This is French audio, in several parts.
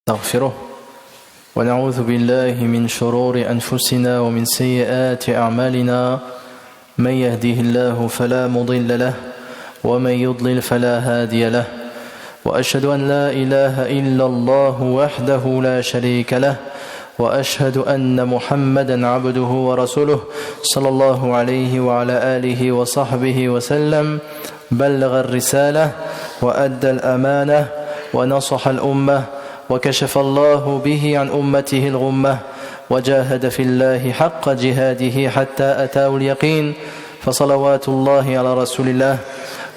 نستغفره ونعوذ بالله من شرور أنفسنا ومن سيئات أعمالنا من يهده الله فلا مضل له ومن يضلل فلا هادي له وأشهد أن لا إله إلا الله وحده لا شريك له وأشهد أن محمدا عبده ورسوله صلى الله عليه وعلى آله وصحبه وسلم بلغ الرسالة وأدى الأمانة ونصح الأمة وكشف الله به عن أمته الغمة وجاهد في الله حق جهاده حتى أتاه اليقين فصلوات الله على رسول الله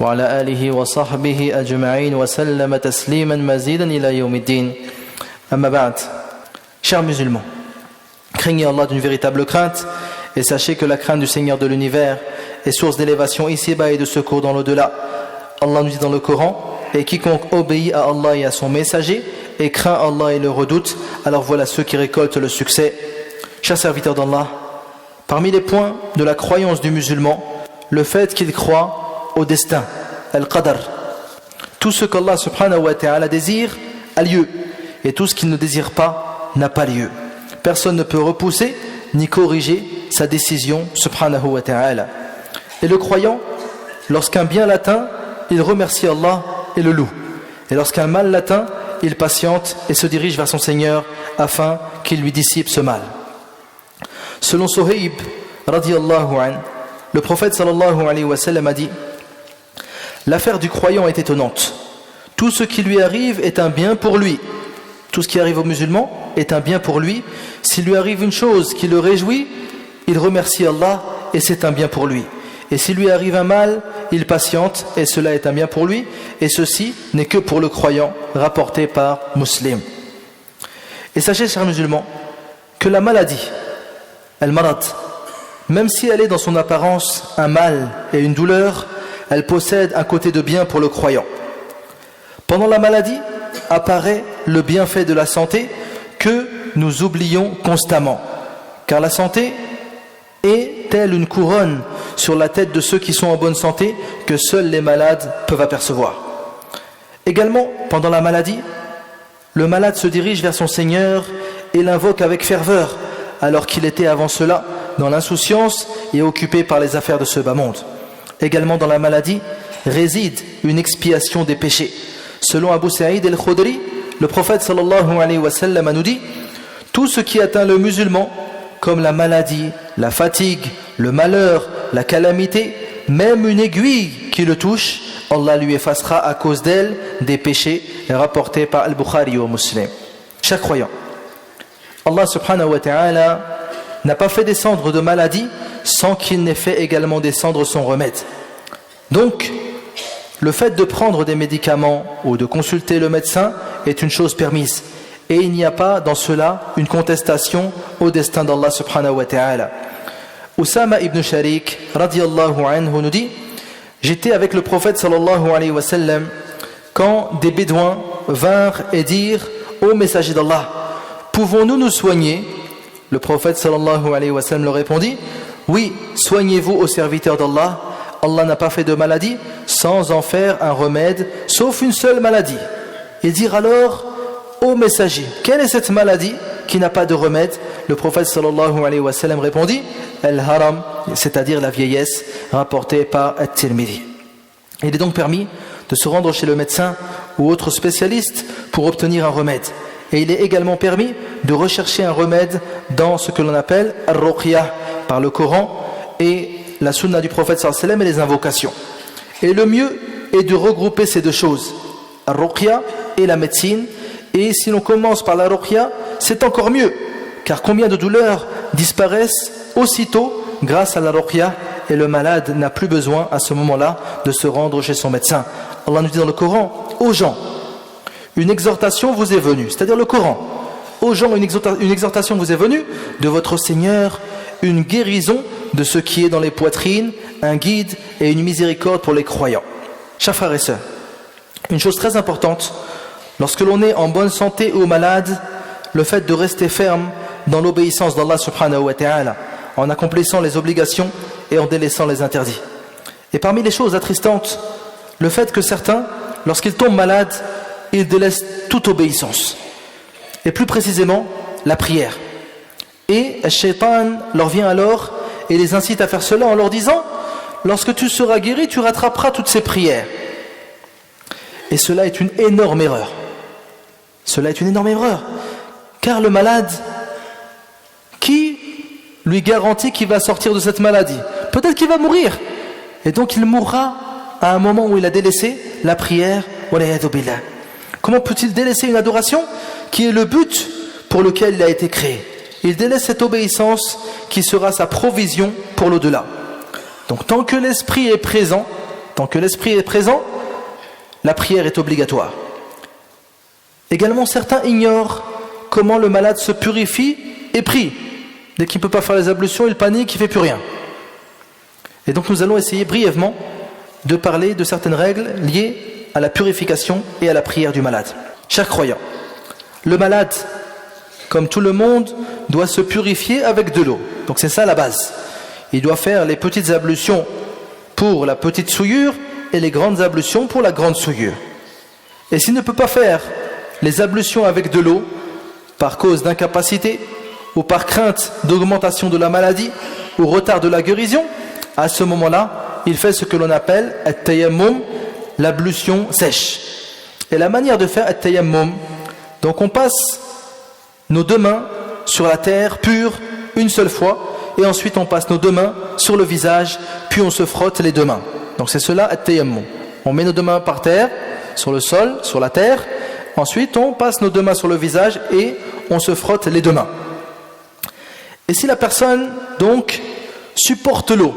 وعلى آله وصحبه أجمعين وسلم تسليما مزيدا إلى يوم الدين أما بعد. Chers musulmans, craignez Allah d'une véritable crainte et sachez que la crainte du Seigneur de l'univers est source d'élévation ici-bas et de secours dans l'au-delà. Allah nous dit dans le Coran: et quiconque obéit à Allah et à son messager et craint Allah et le redoute, alors voilà ceux qui récoltent le succès. Chers serviteurs d'Allah, parmi les points de la croyance du musulman, le fait qu'il croit au destin, al-qadar. Tout ce qu'Allah subhanahu wa ta'ala désire a lieu, et tout ce qu'il ne désire pas n'a pas lieu. Personne ne peut repousser ni corriger sa décision subhanahu wa ta'ala. Et le croyant, lorsqu'un bien l'atteint, il remercie Allah et le loue. Et lorsqu'un mal l'atteint, il patiente et se dirige vers son Seigneur afin qu'il lui dissipe ce mal. Selon Suhayb radiyallahu anhu, le prophète sallallahu alayhi wa sallam a dit: l'affaire du croyant est étonnante. Tout ce qui lui arrive est un bien pour lui. Tout ce qui arrive aux musulmans est un bien pour lui. S'il lui arrive une chose qui le réjouit, il remercie Allah et c'est un bien pour lui. Et s'il lui arrive un mal, il patiente et cela est un bien pour lui. Et ceci n'est que pour le croyant, rapporté par Muslim. Et sachez, chers musulmans, que la maladie, al-marad, même si elle est dans son apparence un mal et une douleur, elle possède un côté de bien pour le croyant. Pendant la maladie apparaît le bienfait de la santé que nous oublions constamment, car la santé est telle une couronne sur la tête de ceux qui sont en bonne santé que seuls les malades peuvent apercevoir. Également, pendant la maladie, le malade se dirige vers son Seigneur et l'invoque avec ferveur, alors qu'il était avant cela dans l'insouciance et occupé par les affaires de ce bas monde. Également dans la maladie réside une expiation des péchés. Selon Abu Sa'id al-Khudri, le prophète sallallahu alayhi wa sallam nous dit: tout ce qui atteint le musulman, comme la maladie, la fatigue, le malheur, la calamité, même une aiguille qui le touche, Allah lui effacera à cause d'elle des péchés, rapportés par Al-Bukhari ou Muslim. Chers croyants, Allah subhanahu wa ta'ala n'a pas fait descendre de maladie sans qu'il n'ait fait également descendre son remède. Donc, le fait de prendre des médicaments ou de consulter le médecin est une chose permise. Et il n'y a pas dans cela une contestation au destin d'Allah subhanahu wa ta'ala. Usama ibn Sharik radiyallahu anhu nous dit: j'étais avec le prophète sallallahu alayhi wa sallam quand des bédouins vinrent et dirent: ô messager d'Allah, pouvons-nous nous soigner? Le prophète sallallahu alayhi wa sallam leur répondit: oui, soignez-vous aux serviteurs d'Allah. Allah n'a pas fait de maladie sans en faire un remède, sauf une seule maladie. Ils dirent alors: ô messager, quelle est cette maladie qui n'a pas de remède? Le prophète sallallahu alayhi wa sallam répondit: al-haram, c'est-à-dire la vieillesse, rapportée par At-Tirmidhi. Il est donc permis de se rendre chez le médecin ou autre spécialiste pour obtenir un remède. Et il est également permis de rechercher un remède dans ce que l'on appelle al-ruqya, par le Coran et la sunna du prophète sallallahu alayhi wa sallam et les invocations. Et le mieux est de regrouper ces deux choses, al-ruqya et la médecine. Et si l'on commence par la ruqya, c'est encore mieux, car combien de douleurs disparaissent aussitôt grâce à la ruqya, et le malade n'a plus besoin à ce moment-là de se rendre chez son médecin. Allah nous dit dans le Coran: aux gens, une exhortation vous est venue, c'est-à-dire le Coran. Aux gens, une exhortation vous est venue de votre Seigneur, une guérison de ce qui est dans les poitrines, un guide et une miséricorde pour les croyants. Chers frères et sœurs, une chose très importante, lorsque l'on est en bonne santé ou malade, le fait de rester ferme dans l'obéissance d'Allah subhanahu wa ta'ala, en accomplissant les obligations et en délaissant les interdits. Et parmi les choses attristantes, le fait que certains, lorsqu'ils tombent malades, ils délaissent toute obéissance. et plus précisément la prière. Et le shaitan leur vient alors et les incite à faire cela en leur disant: lorsque tu seras guéri, tu rattraperas toutes ces prières. Et cela est une énorme erreur. Cela est une énorme erreur. Car le malade, qui lui garantit qu'il va sortir de cette maladie? Peut-être qu'il va mourir. Et donc il mourra à un moment où il a délaissé la prière. Comment peut-il délaisser une adoration qui est le but pour lequel il a été créé? Il délaisse cette obéissance qui sera sa provision pour l'au-delà. Donc tant que l'esprit est présent, la prière est obligatoire. Également, certains ignorent comment le malade se purifie et prie. Dès qu'il ne peut pas faire les ablutions, il panique, il ne fait plus rien. Et donc nous allons essayer brièvement de parler de certaines règles liées à la purification et à la prière du malade. Chers croyants, le malade, comme tout le monde, doit se purifier avec de l'eau. Donc c'est ça la base. Il doit faire les petites ablutions pour la petite souillure et les grandes ablutions pour la grande souillure. Et s'il ne peut pas faire les ablutions avec de l'eau, par cause d'incapacité ou par crainte d'augmentation de la maladie ou retard de la guérison, à ce moment-là, il fait ce que l'on appelle at-tayammum, l'ablution sèche. Et la manière de faire at-tayammum, donc on passe nos deux mains sur la terre pure une seule fois, et ensuite on passe nos deux mains sur le visage, puis on se frotte les deux mains. Donc c'est cela at-tayammum. On met nos deux mains par terre, sur le sol, sur la terre, ensuite on passe nos deux mains sur le visage et on se frotte les deux mains. Et si la personne donc supporte l'eau,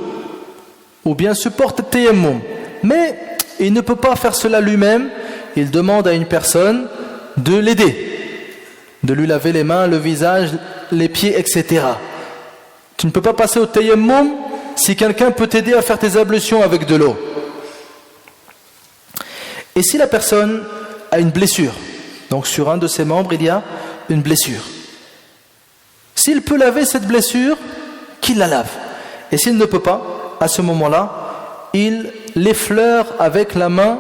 ou bien supporte at-tayammum, mais il ne peut pas faire cela lui-même, il demande à une personne de l'aider, de lui laver les mains, le visage, les pieds, etc. Tu ne peux pas passer au tayammum si quelqu'un peut t'aider à faire tes ablutions avec de l'eau. Et si la personne a une blessure, donc sur un de ses membres il y a une blessure, s'il peut laver cette blessure, qu'il la lave. Et s'il ne peut pas, à ce moment-là, il l'effleure avec la main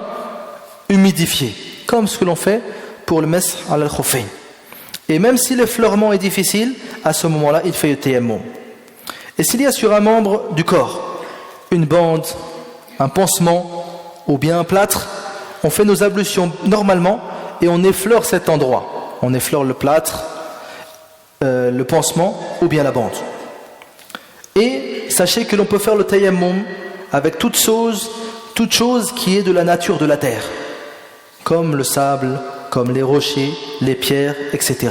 humidifiée, comme ce que l'on fait pour le mash al-khuffayn. Et même si l'effleurement est difficile, à ce moment-là, il fait le tayammum. Et s'il y a sur un membre du corps une bande, un pansement ou bien un plâtre, on fait nos ablutions normalement et on effleure cet endroit. On effleure le plâtre, le pansement ou bien la bande. Et sachez que l'on peut faire le tayammum avec toute chose qui est de la nature de la terre, comme le sable, comme les rochers, les pierres, etc.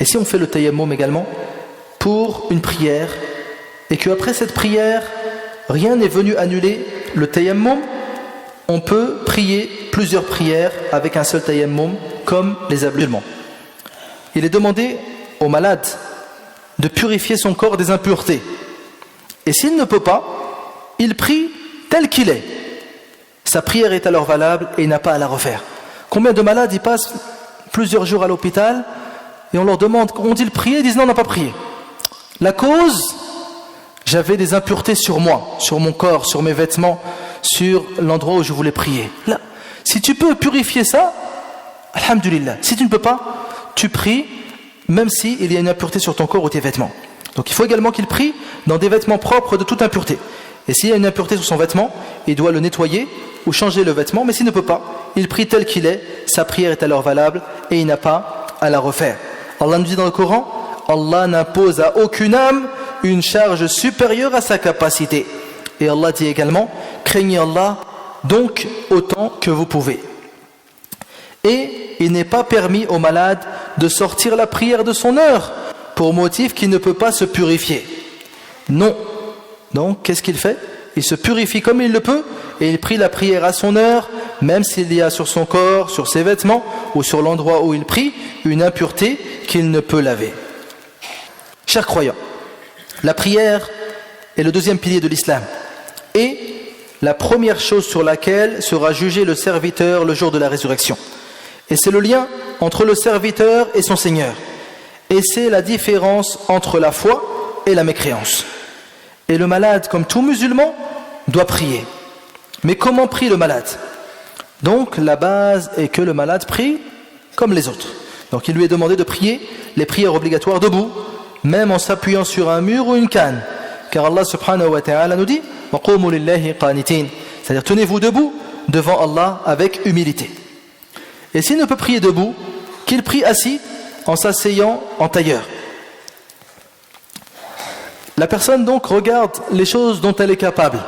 Et si on fait le tayammum également pour une prière, et qu'après cette prière, rien n'est venu annuler le tayammum, on peut prier plusieurs prières avec un seul tayammum, comme les ablutions. Il est demandé au malade de purifier son corps des impuretés. Et s'il ne peut pas, il prie tel qu'il est. Sa prière est alors valable et il n'a pas à la refaire. Combien de malades y passent plusieurs jours à l'hôpital et on leur demande, ont-ils prié? Ils disent non, on n'a pas prié. La cause, j'avais des impuretés sur moi, sur mon corps, sur mes vêtements, sur l'endroit où je voulais prier. Là, si tu peux purifier ça, alhamdulillah. Si tu ne peux pas, tu pries même s'il y a une impureté sur ton corps ou tes vêtements. Donc il faut également qu'il prie dans des vêtements propres de toute impureté. Et s'il y a une impureté sur son vêtement, il doit le nettoyer ou changer le vêtement, mais s'il ne peut pas, il prie tel qu'il est, sa prière est alors valable et il n'a pas à la refaire. Allah nous dit dans le Coran, Allah n'impose à aucune âme une charge supérieure à sa capacité. Et Allah dit également, craignez Allah donc autant que vous pouvez. Et il n'est pas permis au malade de sortir la prière de son heure pour motif qu'il ne peut pas se purifier. Non. Donc qu'est-ce qu'il fait? Il se purifie comme il le peut et il prie la prière à son heure, même s'il y a sur son corps, sur ses vêtements ou sur l'endroit où il prie une impureté qu'il ne peut laver. Chers croyants, la prière est le deuxième pilier de l'islam et la première chose sur laquelle sera jugé le serviteur le jour de la résurrection. Et c'est le lien entre le serviteur et son Seigneur. Et c'est la différence entre la foi et la mécréance. Et le malade, comme tout musulman, doit prier. Mais comment prie le malade? Donc la base est que le malade prie comme les autres. Donc il lui est demandé de prier les prières obligatoires debout, même en s'appuyant sur un mur ou une canne. Car Allah subhanahu wa ta'ala nous dit وَقُومُوا لِلَّهِ قَانِتِينَ, c'est-à-dire tenez-vous debout devant Allah avec humilité. Et s'il ne peut prier debout, qu'il prie assis en s'asseyant en tailleur. La personne donc regarde les choses dont elle est capable.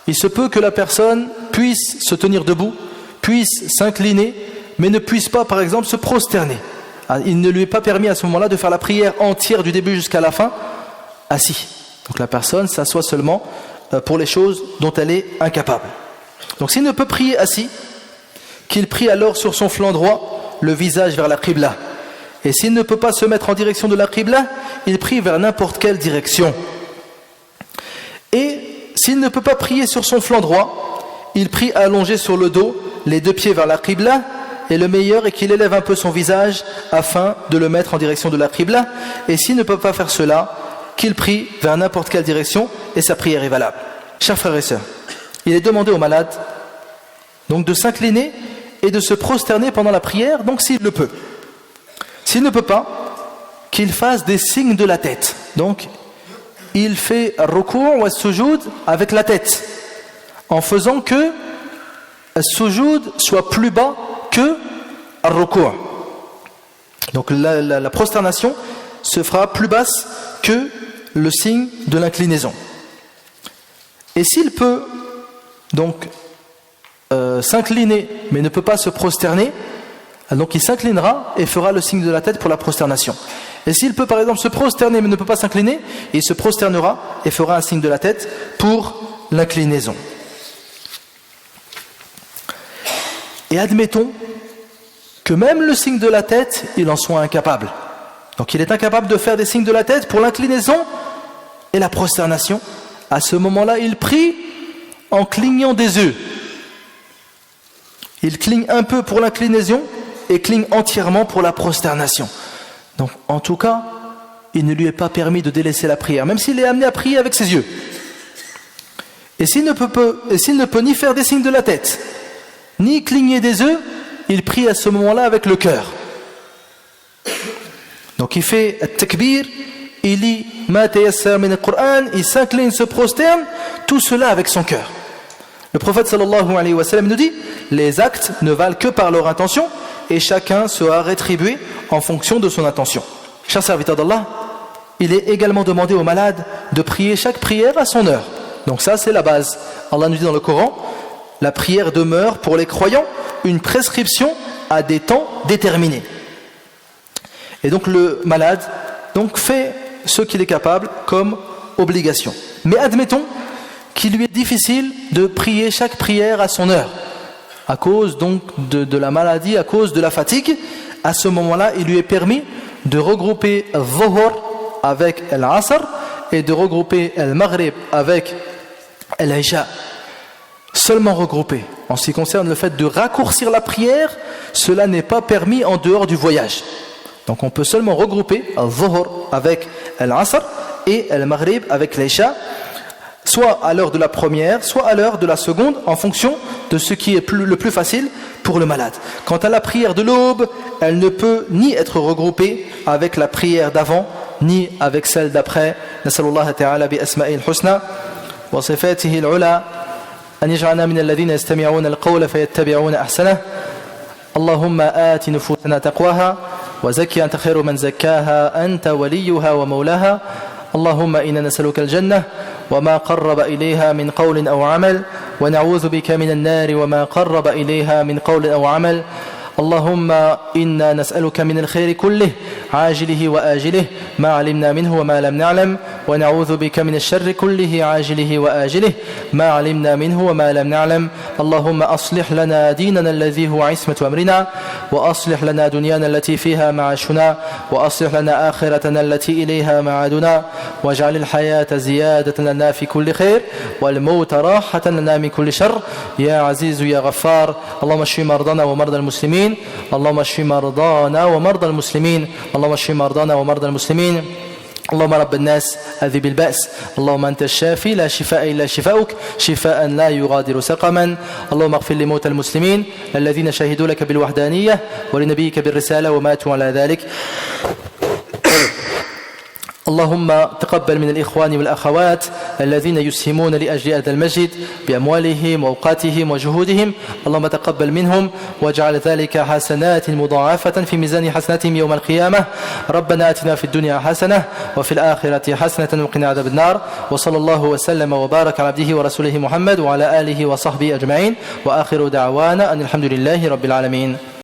Il se peut que la personne puisse se tenir debout, puisse s'incliner, mais ne puisse pas par exemple se prosterner. Il ne lui est pas permis à ce moment-là de faire la prière entière du début jusqu'à la fin assis. Donc la personne s'assoit seulement pour les choses dont elle est incapable. Donc s'il ne peut prier assis, qu'il prie alors sur son flanc droit, le visage vers la Qibla. Et s'il ne peut pas se mettre en direction de la Qibla, il prie vers n'importe quelle direction. Et s'il ne peut pas prier sur son flanc droit, il prie allongé sur le dos, les deux pieds vers la Qibla, et le meilleur est qu'il élève un peu son visage afin de le mettre en direction de la Qibla. Et s'il ne peut pas faire cela, qu'il prie vers n'importe quelle direction, et sa prière est valable. Chers frères et sœurs, il est demandé au malade donc de s'incliner et de se prosterner pendant la prière, donc s'il le peut. S'il ne peut pas, qu'il fasse des signes de la tête. Donc, il fait ruku' ou as-sujoud avec la tête, en faisant que as-sujoud soit plus bas que al-ruku'. Donc la prosternation se fera plus basse que le signe de l'inclinaison. Et s'il peut donc s'incliner mais ne peut pas se prosterner, donc il s'inclinera et fera le signe de la tête pour la prosternation. Et s'il peut par exemple se prosterner mais ne peut pas s'incliner, il se prosternera et fera un signe de la tête pour l'inclinaison. Et admettons que même le signe de la tête, il en soit incapable. Donc il est incapable de faire des signes de la tête pour l'inclinaison et la prosternation. À ce moment-là, il prie en clignant des yeux. Il cligne un peu pour l'inclinaison et cligne entièrement pour la prosternation. Donc en tout cas, il ne lui est pas permis de délaisser la prière, même s'il est amené à prier avec ses yeux. Et s'il ne peut ni faire des signes de la tête, ni cligner des yeux, il prie à ce moment-là avec le cœur. Donc il fait at-takbir, il lit ma tayassar min al-Qur'an, il s'incline, se prosterne, tout cela avec son cœur. Le prophète sallallahu alayhi wa sallam nous dit, les actes ne valent que par leur intention et chacun sera rétribué en fonction de son intention. Chers serviteurs d'Allah, il est également demandé aux malades de prier chaque prière à son heure. Donc ça c'est la base. Allah nous dit dans le Coran, la prière demeure pour les croyants une prescription à des temps déterminés. Et donc le malade fait ce qu'il est capable comme obligation. Mais admettons qu'il lui est difficile de prier chaque prière à son heure, à cause donc de la maladie, à cause de la fatigue. À ce moment-là, il lui est permis de regrouper al-Dhuhr avec al-Asr et de regrouper al-Maghrib avec al-Isha. Seulement regrouper. En ce qui concerne le fait de raccourcir la prière, cela n'est pas permis en dehors du voyage. Donc on peut seulement regrouper al-Dhuhr avec al-Asr et al-Maghrib avec l'Isha, soit à l'heure de la première, soit à l'heure de la seconde, en fonction de ce qui est le plus facile pour le malade. Quant à la prière de l'aube, elle ne peut ni être regroupée avec la prière d'avant, ni avec celle d'après. Nasallallahu ta'ala bi asma'il husna wa sifatihi al-ula an yaj'alna min alladhina yastami'una al-qawla fayattabi'una ahsanah. Allahumma ati nufusana taqwaha wa zakki anta khairu man zakkaha anta waliyuha wa mawlaha. اللهم إنا نسألك الجنة وما قرب إليها من قول أو عمل ونعوذ بك من النار وما قرب إليها من قول أو عمل. اللهم إنا نسألك من الخير كله عاجله وآجله ما علمنا منه وما لم نعلم ونعوذ بك من الشر كله عاجله وآجله ما علمنا منه وما لم نعلم. اللهم أصلح لنا ديننا الذي هو عصمة أمرنا وأصلح لنا دنيانا التي فيها معاشنا وأصلح لنا آخرتنا التي إليها معادنا واجعل الحياة زيادة لنا في كل خير والموت راحة لنا من كل شر يا عزيز يا غفار. اللهم اشف مرضانا ومرضى المسلمين. اللهم اشف مرضانا ومرضى المسلمين. اللهم اشف مرضانا ومرضى المسلمين. اللهم رب الناس أذهب البأس اللهم أنت الشافي لا شفاء إلا شفاؤك شفاء لا يغادر سقما اللهم اغفر لموتى المسلمين الذين شهدوا لك بالوحدانية ولنبيك بالرسالة وماتوا على ذلك اللهم تقبل من الإخوان والأخوات الذين يسهمون لأجل هذا المسجد بأموالهم وأوقاتهم وجهودهم اللهم تقبل منهم واجعل ذلك حسنات مضاعفة في ميزان حسناتهم يوم القيامة ربنا آتنا في الدنيا حسنة وفي الآخرة حسنة وقنا عذاب النار وصلى الله وسلم وبارك على عبده ورسوله محمد وعلى آله وصحبه أجمعين وآخر دعوانا أن الحمد لله رب العالمين